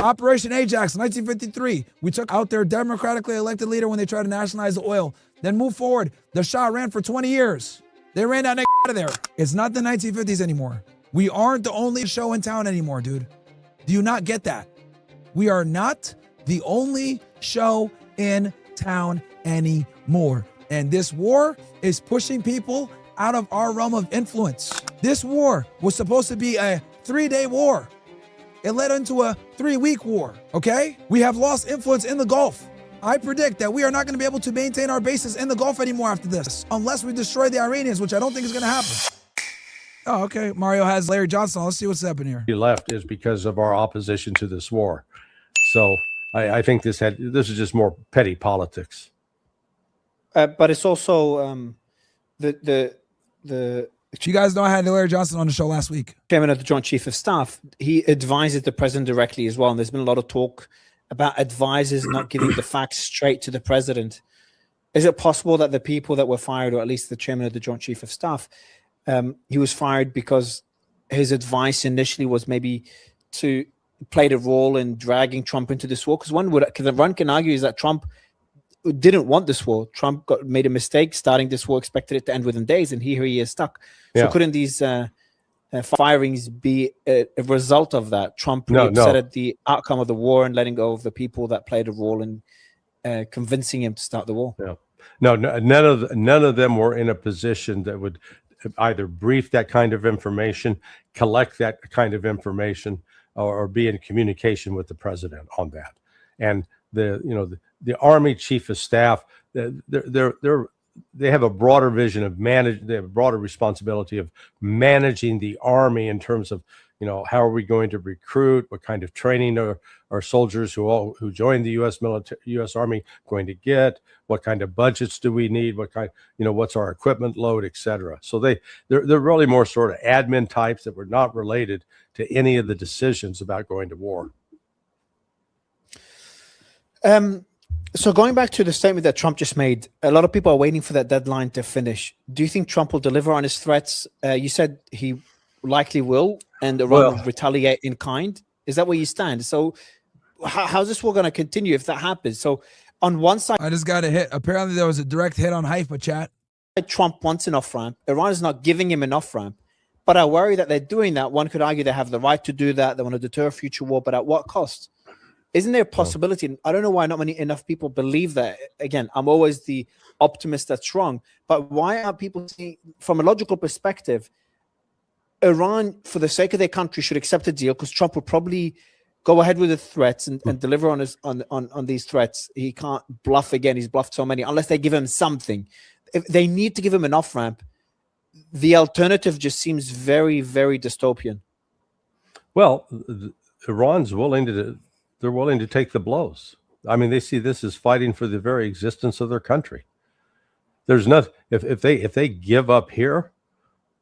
Operation Ajax, 1953. We took out their democratically elected leader when they tried to nationalize the oil. Then move forward. The Shah ran for 20 years. They ran that nigga out of there. It's not the 1950s anymore. We aren't the only show in town anymore, dude. Do you not get that? We are not the only show in town anymore. And this war is pushing people out of our realm of influence. This war was supposed to be a 3-day war. It led into a 3-week war, okay? We have lost influence in the Gulf. I predict that we are not going to be able to maintain our bases in the Gulf anymore after this, unless we destroy the Iranians, which I don't think is going to happen. Oh, okay. Mario has Larry Johnson. Let's see what's happening here. He left is because of our opposition to this war. So I think this is just more petty politics. But it's also You guys know I had Larry Johnson on the show last week. Chairman of the Joint Chief of Staff. He advises the president directly as well. And there's been a lot of talk about advisors not giving the facts straight to the president. Is it possible that the people that were fired, or at least the chairman of the Joint Chief of Staff, he was fired because his advice initially was maybe to play the role in dragging Trump into this war? Because one can argue is that Trump didn't want this war. Trump made a mistake starting this war, expected it to end within days, and here he is stuck. So couldn't these firings be a result of that? Trump upset at the outcome of the war and letting go of the people that played a role in convincing him to start the war. No, none of them were in a position that would either brief that kind of information, collect that kind of information, or be in communication with the president on that. And the Army Chief of Staff, they have a broader vision of they have a broader responsibility of managing the Army in terms of, how are we going to recruit? What kind of training are soldiers who join the U.S. Army going to get? What kind of budgets do we need? What kind, what's our equipment load, et cetera. So they're really more sort of admin types that were not related to any of the decisions about going to war. So going back to the statement that Trump just made, a lot of people are waiting for that deadline to finish. Do you think Trump will deliver on his threats? You said he likely will, and Iran will retaliate in kind. Is that where you stand? So how's this war going to continue if that happens? So on one side, I just got a hit. Apparently there was a direct hit on Haifa chat. Trump wants an off-ramp. Iran is not giving him an off-ramp. But I worry that they're doing that. One could argue they have the right to do that. They want to deter a future war, but at what cost? Isn't there a possibility? I don't know why not enough people believe that. Again, I'm always the optimist that's wrong. But why are people saying, from a logical perspective, Iran, for the sake of their country, should accept a deal, because Trump will probably go ahead with the threats and deliver on these threats. He can't bluff again. He's bluffed so many, unless they give him something. If they need to give him an off-ramp, the alternative just seems very, very dystopian. Well, Iran's willing to take the blows. I mean, they see this as fighting for the very existence of their country. There's nothing, if they give up here.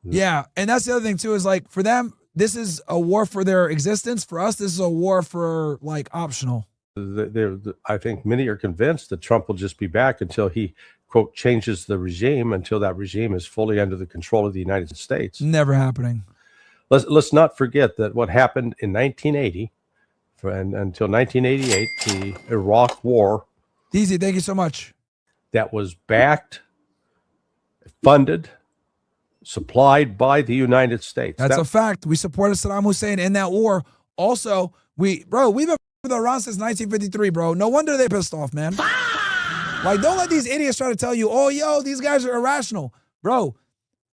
Yeah, and that's the other thing too, is like, for them, this is a war for their existence. For us, this is a war for optional. I think many are convinced that Trump will just be back until he, quote, changes the regime, until that regime is fully under the control of the United States. Never happening. Let's not forget that what happened in 1980 and until 1988, the Iraq War. Easy, thank you so much. That was backed, funded, supplied by the United States. That's a fact. We supported Saddam Hussein in that war. Also, we've been with Iran since 1953, bro. No wonder they pissed off, man. Don't let these idiots try to tell you, oh, yo, these guys are irrational. Bro,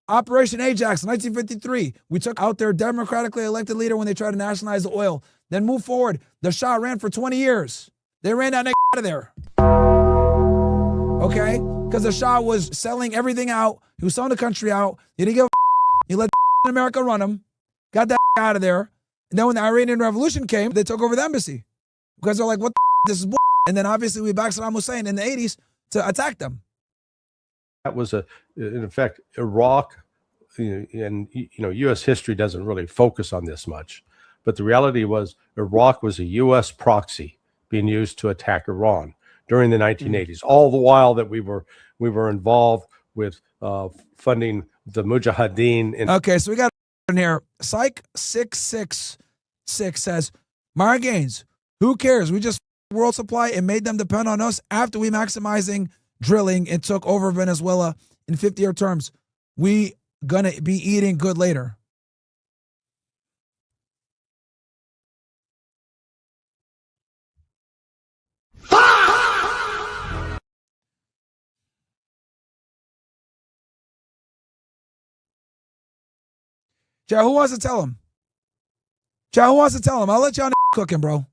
Operation Ajax, 1953. We took out their democratically elected leader when they tried to nationalize the oil. Then move forward. The Shah ran for 20 years. They ran that nigga out of there. Okay? Because the Shah was selling everything out. He was selling the country out. He didn't give a He let America run him. Got that out of there. And then when the Iranian Revolution came, they took over the embassy. Because they're like, what the this is bull. And then obviously we backed Saddam Hussein in the 80s to attack them. That was in effect, Iraq, and U.S. history doesn't really focus on this much. But the reality was Iraq was a U.S. proxy being used to attack Iran during the 1980s, all the while that we were involved with funding the Mujahideen. Okay, so we got in here, Psych 666 says, Mara Gaines, Who cares? We just world supply and made them depend on us after we maximizing drilling and took over Venezuela in 50-year terms. We gonna be eating good later. Chat, who wants to tell him? Chat, who wants to tell him? I'll let y'all cook him, bro.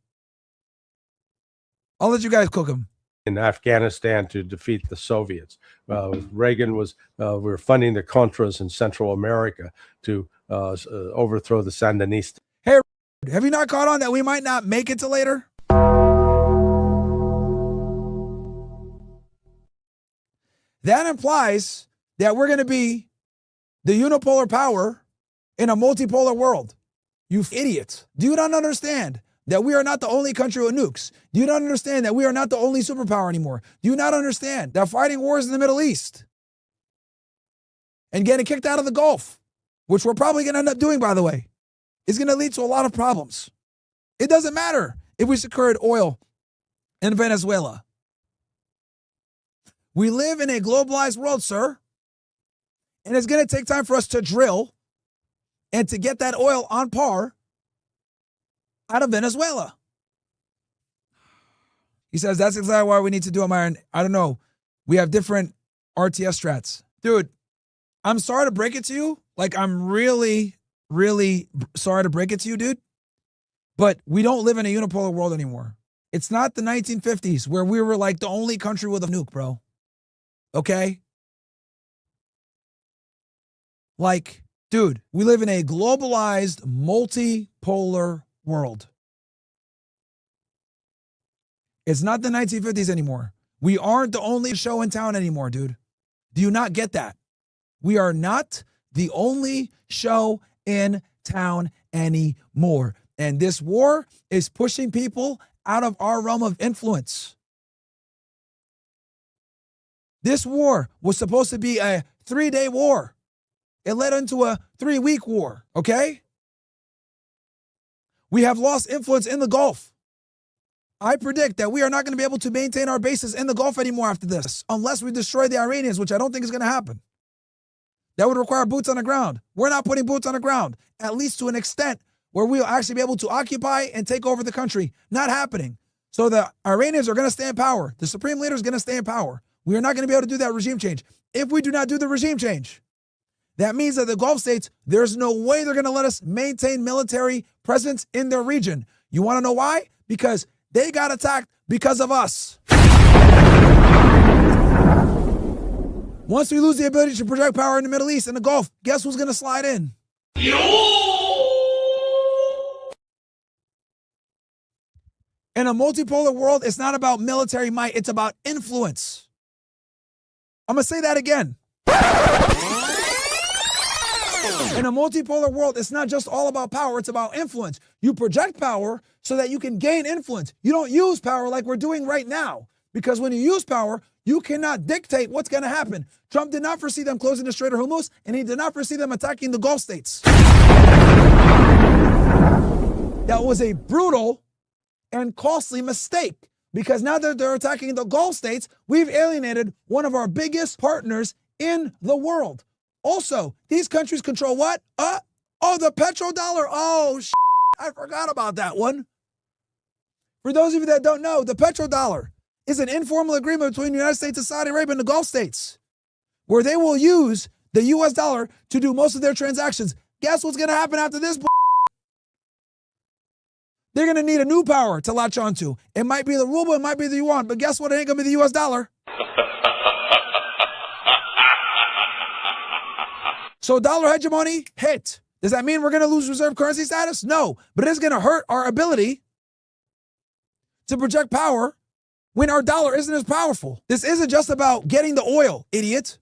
I'll let you guys cook him. In Afghanistan to defeat the Soviets. Reagan was, we were funding the Contras in Central America to overthrow the Sandinistas. Hey, have you not caught on that we might not make it to later? That implies that we're going to be the unipolar power in a multipolar world. You idiots. Do you not understand that we are not the only country with nukes? Do you not understand that we are not the only superpower anymore? Do you not understand that fighting wars in the Middle East and getting kicked out of the Gulf, which we're probably going to end up doing, by the way, is going to lead to a lot of problems? It doesn't matter if we secured oil in Venezuela. We live in a globalized world, sir, and it's going to take time for us to drill and to get that oil on par out of Venezuela. He says, that's exactly why we need to do it, Myron. I don't know. We have different RTS strats. Dude, I'm sorry to break it to you. Like, I'm really, really sorry to break it to you, dude. But we don't live in a unipolar world anymore. It's not the 1950s where we were like the only country with a nuke, bro. Okay? Like, dude, we live in a globalized, multipolar world. It's not the 1950s anymore. We aren't the only show in town anymore, dude. Do you not get that? We are not the only show in town anymore. And this war is pushing people out of our realm of influence. This war was supposed to be a 3-day war. It led into a 3-week war, okay? We have lost influence in the Gulf. I predict that we are not going to be able to maintain our bases in the Gulf anymore after this, unless we destroy the Iranians, which I don't think is going to happen. That would require boots on the ground. We're not putting boots on the ground, at least to an extent where we'll actually be able to occupy and take over the country. Not happening. So the Iranians are going to stay in power. The supreme leader is going to stay in power. We are not going to be able to do that regime change. If we do not do the regime change, that means that the Gulf states, there's no way they're going to let us maintain military presence in their region. You want to know why? Because they got attacked because of us. Once we lose the ability to project power in the Middle East and the Gulf, guess who's going to slide in? In a multipolar world, it's not about military might, it's about influence. I'm going to say that again. In a multipolar world, it's not just all about power, it's about influence. You project power so that you can gain influence. You don't use power like we're doing right now. Because when you use power, you cannot dictate what's going to happen. Trump did not foresee them closing the Strait of Hormuz, and he did not foresee them attacking the Gulf states. That was a brutal and costly mistake. Because now that they're attacking the Gulf states, we've alienated one of our biggest partners in the world. Also, these countries control what? The petrodollar. Oh, I forgot about that one. For those of you that don't know, the petrodollar is an informal agreement between the United States and Saudi Arabia and the Gulf states, where they will use the US dollar to do most of their transactions. Guess what's going to happen after this? They're going to need a new power to latch onto. It might be the ruble, it might be the yuan, but guess what? It ain't going to be the US dollar. So dollar hegemony hit. Does that mean we're going to lose reserve currency status? No, but it's going to hurt our ability to project power when our dollar isn't as powerful. This isn't just about getting the oil, idiot.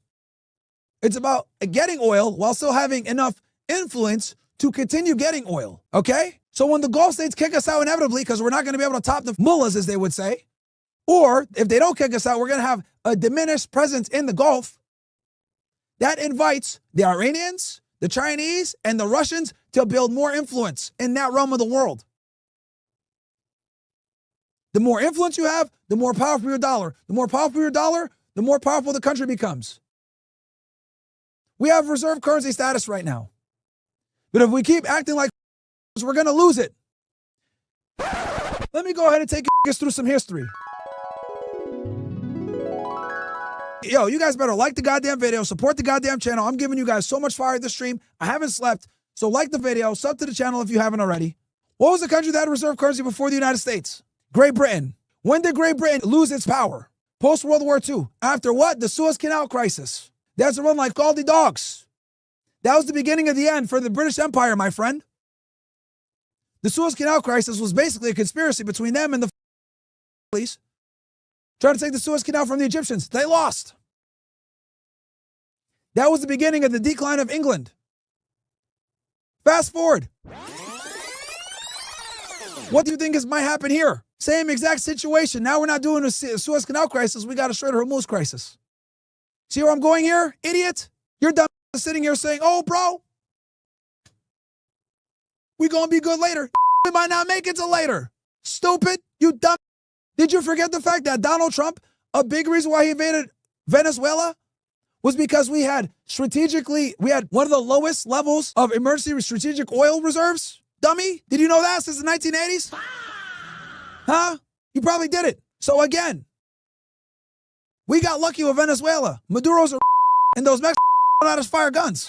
It's about getting oil while still having enough influence to continue getting oil, okay? So when the Gulf states kick us out inevitably, because we're not going to be able to top the mullahs, as they would say, or if they don't kick us out, we're going to have a diminished presence in the Gulf. That invites the Iranians, the Chinese, and the Russians to build more influence in that realm of the world. The more influence you have, the more powerful your dollar. The more powerful your dollar, the more powerful the country becomes. We have reserve currency status right now. But if we keep acting like we're going to lose it. Let me go ahead and take you through some history. Yo, you guys better like the goddamn video, support the goddamn channel. I'm giving you guys so much fire at the stream. I haven't slept, so like the video, sub to the channel if you haven't already. What was the country that had reserve currency before the United States? Great Britain. When did Great Britain lose its power? Post-World War II. After what? The Suez Canal crisis. That's a run like Scaldy dogs. That was the beginning of the end for the British Empire, my friend. The Suez Canal crisis was basically a conspiracy between them and the police trying to take the Suez Canal from the Egyptians. They lost. That was the beginning of the decline of England. Fast forward. What do you think might happen here? Same exact situation. Now we're not doing a Suez Canal crisis. We got a Strait of Hormuz crisis. See where I'm going here, idiot? You're dumb sitting here saying, oh, bro, we gonna be good later. We might not make it till later. Stupid, you dumb. Did you forget the fact that Donald Trump, a big reason why he invaded Venezuela was because we had one of the lowest levels of emergency strategic oil reserves? Dummy, did you know that since the 1980s? Huh? You probably did it. So again, we got lucky with Venezuela. Maduro's a and those Mexicans know how to fire guns.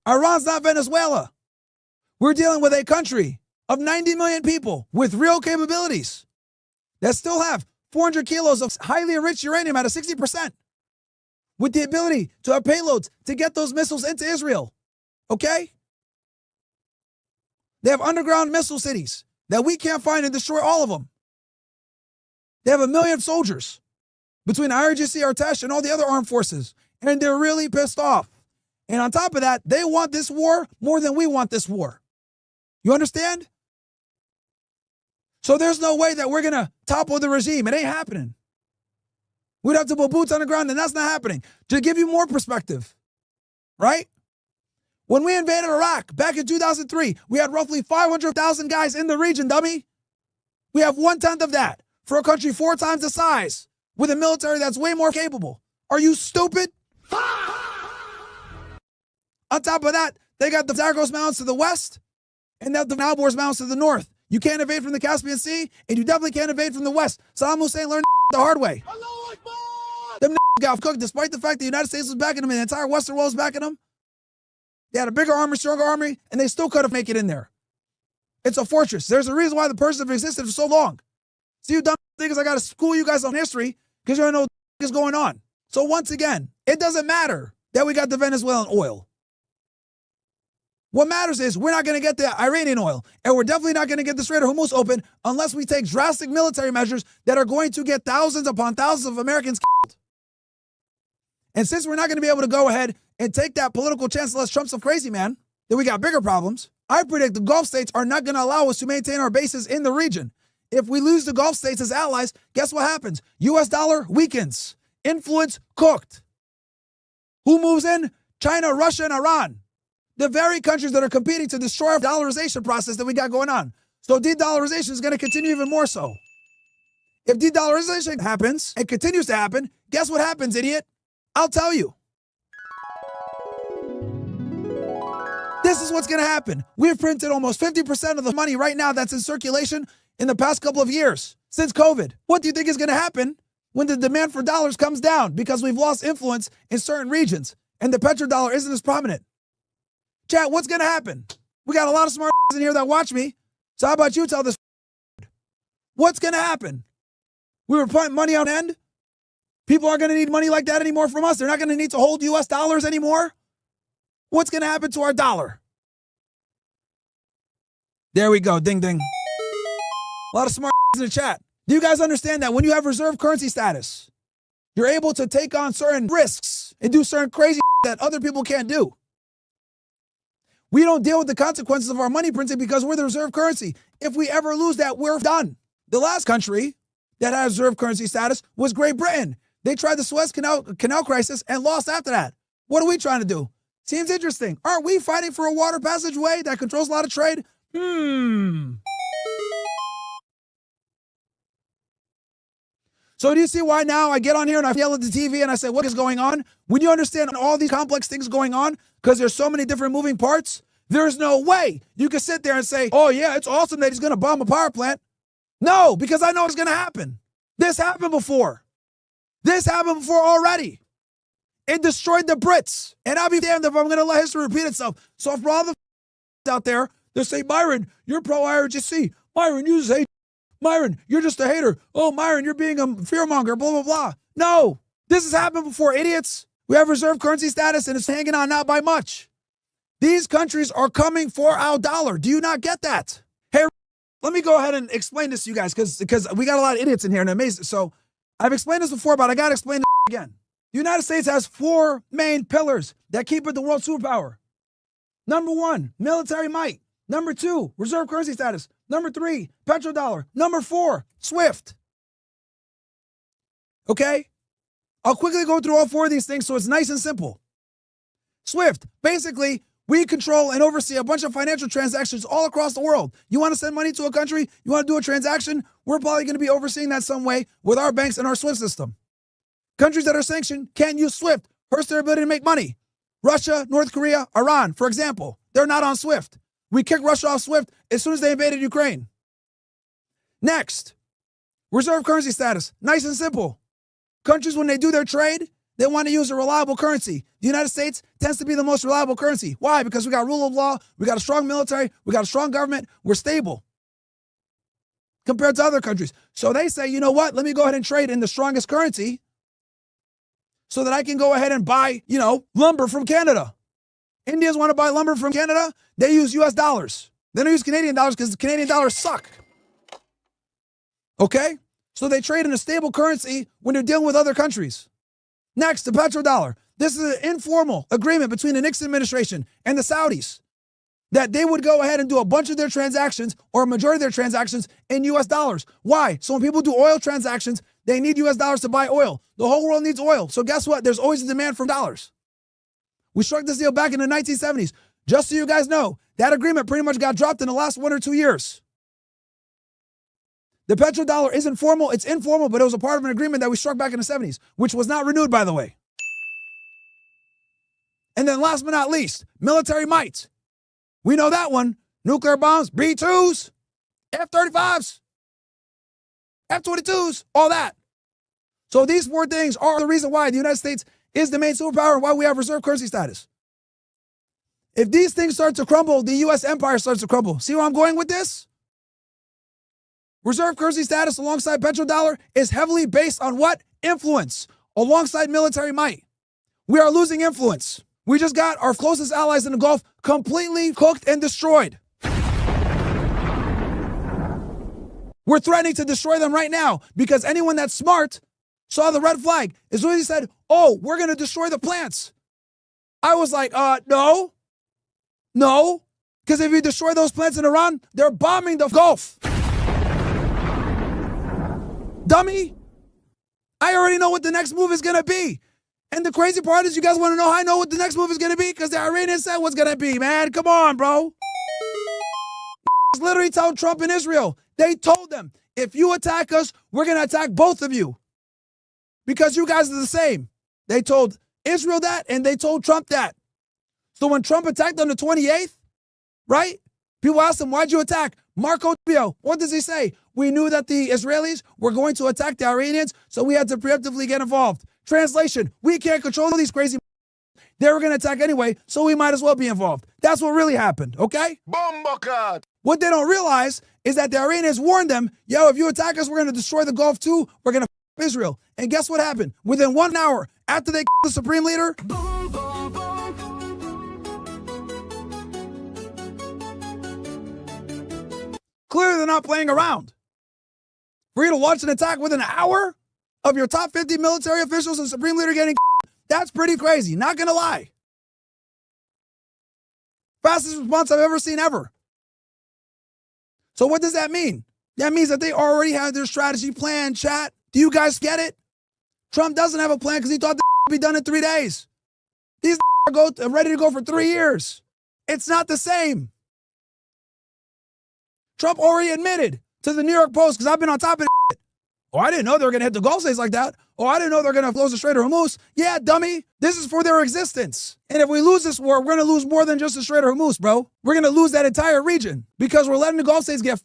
Iran's not Venezuela. We're dealing with a country of 90 million people with real capabilities that still have 400 kilos of highly enriched uranium at a 60%, with the ability to have payloads to get those missiles into Israel. Okay? They have underground missile cities that we can't find and destroy all of them. They have 1 million soldiers between IRGC, Artesh, and all the other armed forces, and they're really pissed off. And on top of that, they want this war more than we want this war. You understand? So there's no way that we're going to topple the regime. It ain't happening. We'd have to put boots on the ground, and that's not happening. To give you more perspective, right? When we invaded Iraq back in 2003, we had roughly 500,000 guys in the region, dummy. We have 1/10 of that for a country 4 times the size with a military that's way more capable. Are you stupid? On top of that, they got the Zagros Mountains to the west and the Malbors Mountains to the north. You can't invade from the Caspian Sea, and you definitely can't invade from the west. Saddam Hussein learned the hard way. Them got cooked despite the fact the United States was backing them and the entire Western world was backing them. They had a bigger army, stronger army, and they still couldn't make it in there. It's a fortress. There's a reason why the Persians have existed for so long. See, you dumb niggas, I got to school you guys on history because you don't know what is going on. So once again, it doesn't matter that we got the Venezuelan oil. What matters is we're not going to get the Iranian oil, and we're definitely not going to get the Strait of Hormuz open unless we take drastic military measures that are going to get thousands upon thousands of Americans killed. And since we're not going to be able to go ahead and take that political chance unless Trump's so crazy, man, then we got bigger problems. I predict the Gulf states are not going to allow us to maintain our bases in the region. If we lose the Gulf states as allies, guess what happens? U.S. dollar weakens. Influence cooked. Who moves in? China, Russia, and Iran. The very countries that are competing to destroy our dollarization process that we got going on. So de-dollarization is going to continue even more so. If de-dollarization happens and continues to happen, guess what happens, idiot? I'll tell you. This is what's going to happen. We've printed almost 50% of the money right now that's in circulation in the past couple of years since COVID. What do you think is going to happen when the demand for dollars comes down because we've lost influence in certain regions and the petrodollar isn't as prominent? Chat, what's going to happen? We got a lot of smart in here that watch me. So how about you tell this? What's going to happen? We were putting money on end. People aren't going to need money like that anymore from us. They're not going to need to hold U.S. dollars anymore. What's going to happen to our dollar? There we go. Ding, ding. A lot of smart in the chat. Do you guys understand that when you have reserve currency status, you're able to take on certain risks and do certain crazy that other people can't do? We don't deal with the consequences of our money printing because we're the reserve currency. If we ever lose that, we're done. The last country that had reserve currency status was Great Britain. They tried the Suez Canal crisis and lost after that. What are we trying to do? Seems interesting. Aren't we fighting for a water passageway that controls a lot of trade? So do you see why now I get on here and I yell at the TV and I say, what is going on? When you understand all these complex things going on, because there's so many different moving parts, there's no way you can sit there and say, oh yeah, it's awesome that he's going to bomb a power plant. No, because I know it's going to happen. This happened before. This happened before already. It destroyed the Brits. And I'll be damned if I'm going to let history repeat itself. So for all the out there, they'll say, Myron, you're pro-IRGC. Myron, you just hate. Myron, you're just a hater. Oh, Myron, you're being a fearmonger, blah, blah, blah. No, this has happened before, idiots. We have reserve currency status and it's hanging on not by much. These countries are coming for our dollar. Do you not get that? Hey, let me go ahead and explain this to you guys because we got a lot of idiots in here and amazing. So I've explained this before, but I got to explain it again. The United States has 4 main pillars that keep it the world superpower. Number 1, military might. Number 2, reserve currency status. Number 3, petrodollar. Number 4, SWIFT. Okay? I'll quickly go through all 4 of these things so it's nice and simple. SWIFT, basically, we control and oversee a bunch of financial transactions all across the world. You want to send money to a country? You want to do a transaction? We're probably going to be overseeing that some way with our banks and our SWIFT system. Countries that are sanctioned can't use SWIFT. Hurts their ability to make money. Russia, North Korea, Iran, for example. They're not on SWIFT. We kicked Russia off SWIFT as soon as they invaded Ukraine. Next, reserve currency status. Nice and simple. Countries, when they do their trade, they want to use a reliable currency. The United States tends to be the most reliable currency. Why? Because we got rule of law, we got a strong military, we got a strong government, we're stable compared to other countries. So they say, you know what? Let me go ahead and trade in the strongest currency so that I can go ahead and buy, lumber from Canada. Indians want to buy lumber from Canada. They use US dollars. They don't use Canadian dollars because the Canadian dollars suck. Okay? So they trade in a stable currency when they're dealing with other countries. Next, the petrodollar. This is an informal agreement between the Nixon administration and the Saudis that they would go ahead and do a bunch of their transactions or a majority of their transactions in US dollars. Why? So when people do oil transactions, they need US dollars to buy oil. The whole world needs oil. So guess what? There's always a demand for dollars. We struck this deal back in the 1970s. Just so you guys know, that agreement pretty much got dropped in the last 1 or 2 years. The petrodollar is informal. It's informal, but it was a part of an agreement that we struck back in the 70s, which was not renewed, by the way. And then last but not least, military might. We know that one. Nuclear bombs, B-2s, F-35s, F-22s, all that. So these 4 things are the reason why the United States is the main superpower and why we have reserve currency status. If these things start to crumble, the U.S. empire starts to crumble. See where I'm going with this? Reserve currency status alongside petrodollar is heavily based on what? Influence, alongside military might. We are losing influence. We just got our closest allies in the Gulf completely cooked and destroyed. We're threatening to destroy them right now because anyone that's smart saw the red flag. As soon as he said, oh, we're going to destroy the plants. I was like, no. Because if you destroy those plants in Iran, they're bombing the Gulf. Dummy. I already know what the next move is going to be. And the crazy part is you guys want to know how I know what the next move is going to be? Because the Iranians said what's going to be, man. Come on, bro. Literally told Trump and Israel. They told them, if you attack us, we're going to attack both of you. Because you guys are the same. They told Israel that, and they told Trump that. So when Trump attacked on the 28th, right? People asked him, why'd you attack? Marco Rubio, what does he say? We knew that the Israelis were going to attack the Iranians, so we had to preemptively get involved. Translation, we can't control these crazy. They were going to attack anyway, so we might as well be involved. That's what really happened, okay? Bomba. What they don't realize is that the Iranians warned them, yo, if you attack us, we're going to destroy the Gulf too. We're going to Israel. And guess what happened? Within 1 hour after they the supreme leader, Boom, boom, boom. clearly they're not playing around. For you to launch an attack within an hour of your top 50 military officials and supreme leader getting that's pretty crazy. Not going to lie. Fastest response I've ever seen ever. So what does that mean? That means that they already had their strategy plan, chat. Do you guys get it? Trump doesn't have a plan because he thought would be done in 3 days. These are ready to go for 3 years. It's not the same. Trump already admitted to the New York Post, because I've been on top of it. Oh, I didn't know they were going to hit the Gulf states like that. Oh, I didn't know they're going to close the Strait of Hormuz. Yeah, dummy. This is for their existence. And if we lose this war, we're going to lose more than just the Strait of Hormuz, bro. We're going to lose that entire region because we're letting the Gulf states get.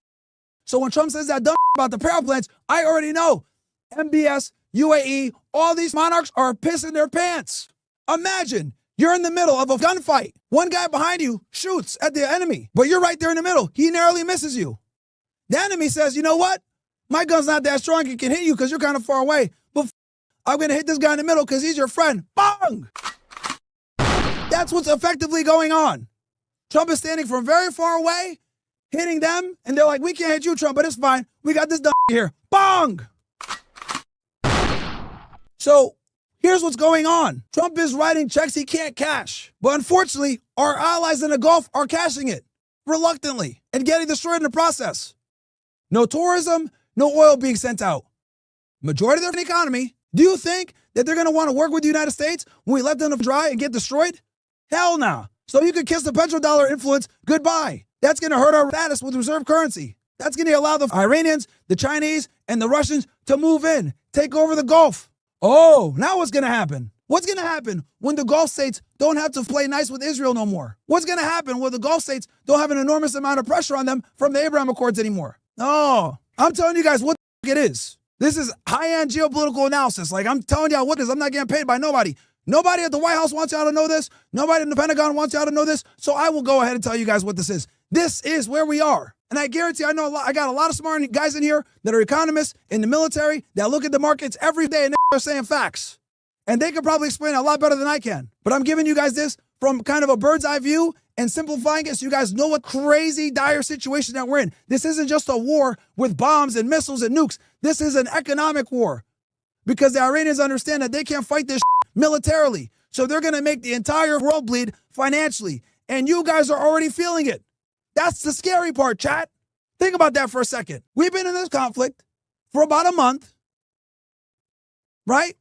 So when Trump says that dumb about the power plants, I already know MBS, UAE, all these monarchs are pissing their pants. Imagine you're in the middle of a gunfight. One guy behind you shoots at the enemy, but you're right there in the middle. He narrowly misses you. The enemy says, you know what? My gun's not that strong. It can hit you because you're kind of far away. But I'm going to hit this guy in the middle because he's your friend. Bang! That's what's effectively going on. Trump is standing from very far away, hitting them, and they're like, we can't hit you, Trump, but it's fine. We got this dumb here. Bang! So here's what's going on. Trump is writing checks he can't cash. But unfortunately, our allies in the Gulf are cashing it reluctantly and getting destroyed in the process. No tourism, no oil being sent out. Majority of their economy. Do you think that they're going to want to work with the United States when we let them dry and get destroyed? Hell nah. So you can kiss the petrodollar influence goodbye. That's going to hurt our status with reserve currency. That's going to allow the Iranians, the Chinese, and the Russians to move in, take over the Gulf. Oh, now what's going to happen? What's going to happen when the Gulf states don't have to play nice with Israel no more? What's going to happen when the Gulf states don't have an enormous amount of pressure on them from the Abraham Accords anymore? No, I'm telling you guys what it is. This is high-end geopolitical analysis. Like, I'm telling y'all what it is. I'm not getting paid by nobody. Nobody at the White House wants y'all to know this. Nobody in the Pentagon wants y'all to know this. So I will go ahead and tell you guys what this is. This is where we are. And I guarantee I got a lot of smart guys in here that are economists in the military that look at the markets every day and they're saying facts. And they can probably explain it a lot better than I can. But I'm giving you guys this from kind of a bird's eye view and simplifying it so you guys know what crazy dire situation that we're in. This isn't just a war with bombs and missiles and nukes. This is an economic war because the Iranians understand that they can't fight this militarily. So they're going to make the entire world bleed financially. And you guys are already feeling it. That's the scary part, chat. Think about that for a second. We've been in this conflict for about a month, right?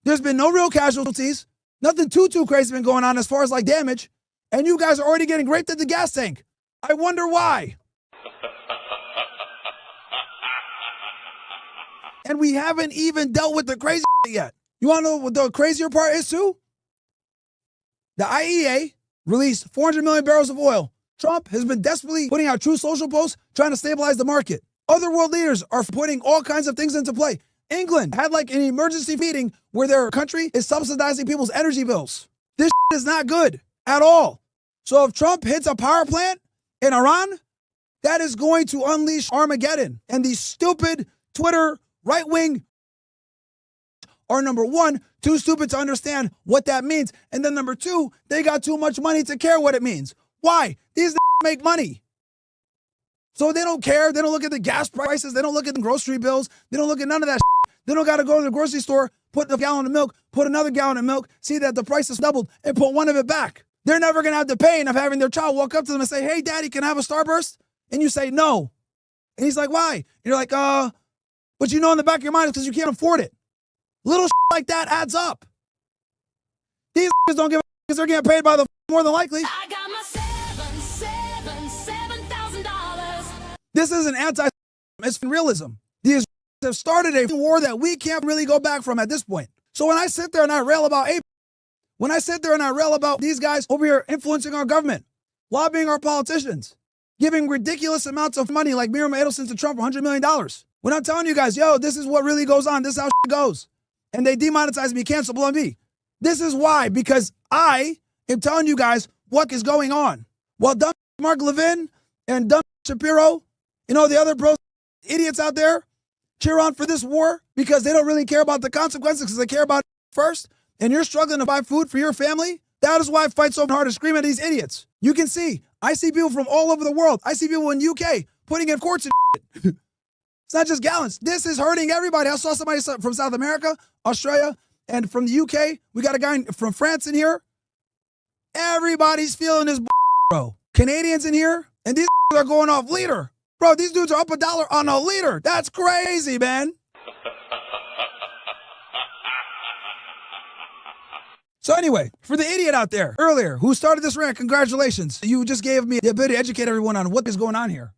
There's been no real casualties. Nothing too crazy been going on as far as like damage. And you guys are already getting raped at the gas tank. I wonder why. And we haven't even dealt with the crazy yet. You want to know what the crazier part is too? The IEA released 400 million barrels of oil. Trump has been desperately putting out true social posts, trying to stabilize the market. Other world leaders are putting all kinds of things into play. England had like an emergency meeting where their country is subsidizing people's energy bills. This is not good at all. So if Trump hits a power plant in Iran, that is going to unleash Armageddon. And these stupid Twitter right-wing are number one, too stupid to understand what that means. And then number two, they got too much money to care what it means. Why? These make money. So they don't care. They don't look at the gas prices. They don't look at the grocery bills. They don't look at none of that. They don't got to go to the grocery store, put a gallon of milk, put another gallon of milk, see that the price has doubled, and put one of it back. They're never going to have the pain of having their child walk up to them and say, hey, daddy, can I have a Starburst? And you say, no. And he's like, why? And you're like, but you know in the back of your mind it's because you can't afford it. Little like that adds up. These don't give a because they're getting paid by the more than likely. I got my $7,000. This isn't it's realism. The Israelis have started a war that we can't really go back from at this point. So when I sit there and I rail about when I sit there and I rail about these guys over here influencing our government, lobbying our politicians, giving ridiculous amounts of money like Miriam Edelson to Trump for $100 million. When I'm telling you guys, yo, this is what really goes on. This is how shit goes. And they demonetize me, cancel Blow me. This is why, because I am telling you guys what is going on. While dumb Mark Levin and dumb Shapiro, you know, the other idiots out there cheer on for this war because they don't really care about the consequences because they care about it first. And you're struggling to buy food for your family. That is why I fight so hard to scream at these idiots. You can see, I see people from all over the world. I see people in UK putting in courts and shit. It's not just gallons. This is hurting everybody. I saw somebody from South America, Australia, and from the UK. We got a guy from France in here. Everybody's feeling this, bro. Canadians in here, and these are going off liter. Bro, these dudes are up $1 on a liter. That's crazy, man. So anyway, for the idiot out there earlier who started this rant, congratulations. You just gave me the ability to educate everyone on what is going on here.